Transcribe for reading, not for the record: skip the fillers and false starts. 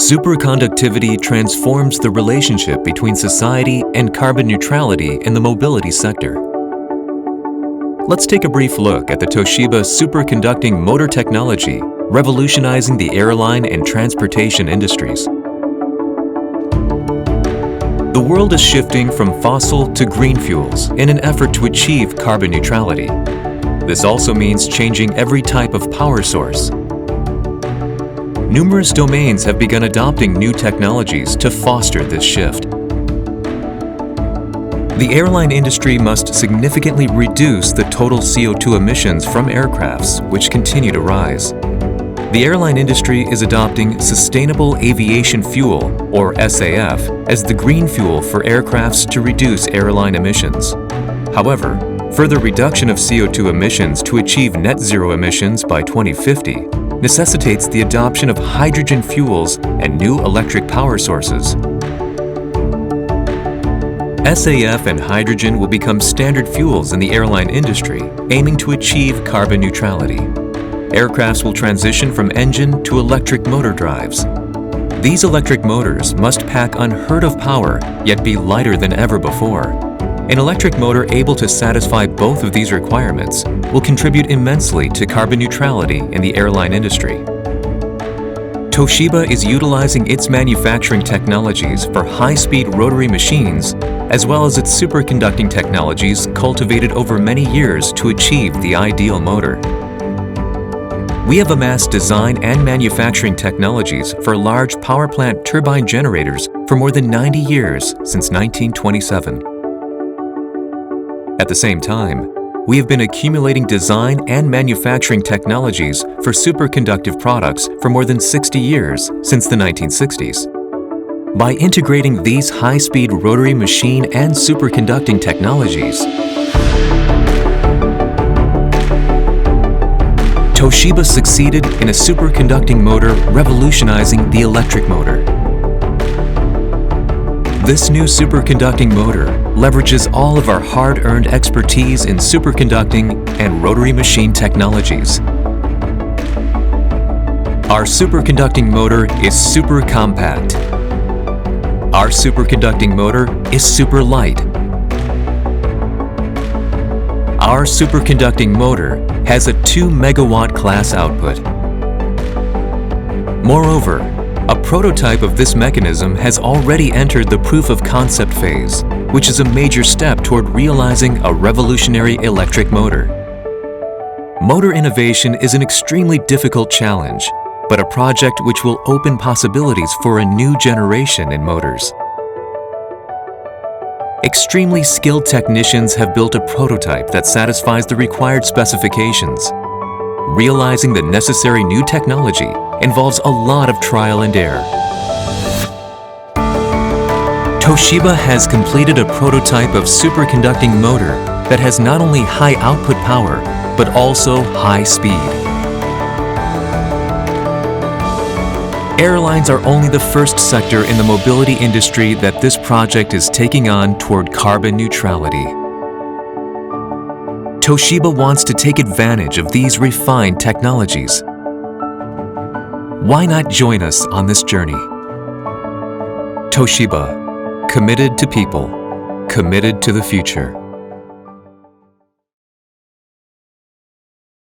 Superconductivity transforms the relationship between society and carbon neutrality in the mobility sector. Let's take a brief look at the Toshiba superconducting motor technology, revolutionizing the airline and transportation industries. The world is shifting from fossil to green fuels in an effort to achieve carbon neutrality. This also means changing every type of power source. Numerous domains have begun adopting new technologies to foster this shift. The airline industry must significantly reduce the total CO2 emissions from aircrafts, which continue to rise. The airline industry is adopting sustainable aviation fuel, or SAF, as the green fuel for aircrafts to reduce airline emissions. However, further reduction of CO2 emissions to achieve net zero emissions by 2050 necessitates the adoption of hydrogen fuels and new electric power sources. SAF and hydrogen will become standard fuels in the airline industry, aiming to achieve carbon neutrality. Aircrafts will transition from engine to electric motor drives. These electric motors must pack unheard of power, yet be lighter than ever before. An electric motor able to satisfy both of these requirements will contribute immensely to carbon neutrality in the airline industry. Toshiba is utilizing its manufacturing technologies for high-speed rotary machines, as well as its superconducting technologies cultivated over many years to achieve the ideal motor. We have amassed design and manufacturing technologies for large power plant turbine generators for more than 90 years since 1927. At the same time, we have been accumulating design and manufacturing technologies for superconductive products for more than 60 years since the 1960s. By integrating these high-speed rotary machine and superconducting technologies, Toshiba succeeded in a superconducting motor revolutionizing the electric motor. This new superconducting motor leverages all of our hard-earned expertise in superconducting and rotary machine technologies. Our superconducting motor is super compact. Our superconducting motor is super light. Our superconducting motor has a 2 megawatt class output. Moreover, a prototype of this mechanism has already entered the proof of concept phase, which is a major step toward realizing a revolutionary electric motor. Motor innovation is an extremely difficult challenge, but a project which will open possibilities for a new generation in motors. Extremely skilled technicians have built a prototype that satisfies the required specifications. Realizing the necessary new technology involves a lot of trial and error. Toshiba has completed a prototype of superconducting motor that has not only high output power, but also high speed. Airlines are only the first sector in the mobility industry that this project is taking on toward carbon neutrality. Toshiba wants to take advantage of these refined technologies. Why not join us on this journey? Toshiba, committed to people, committed to the future.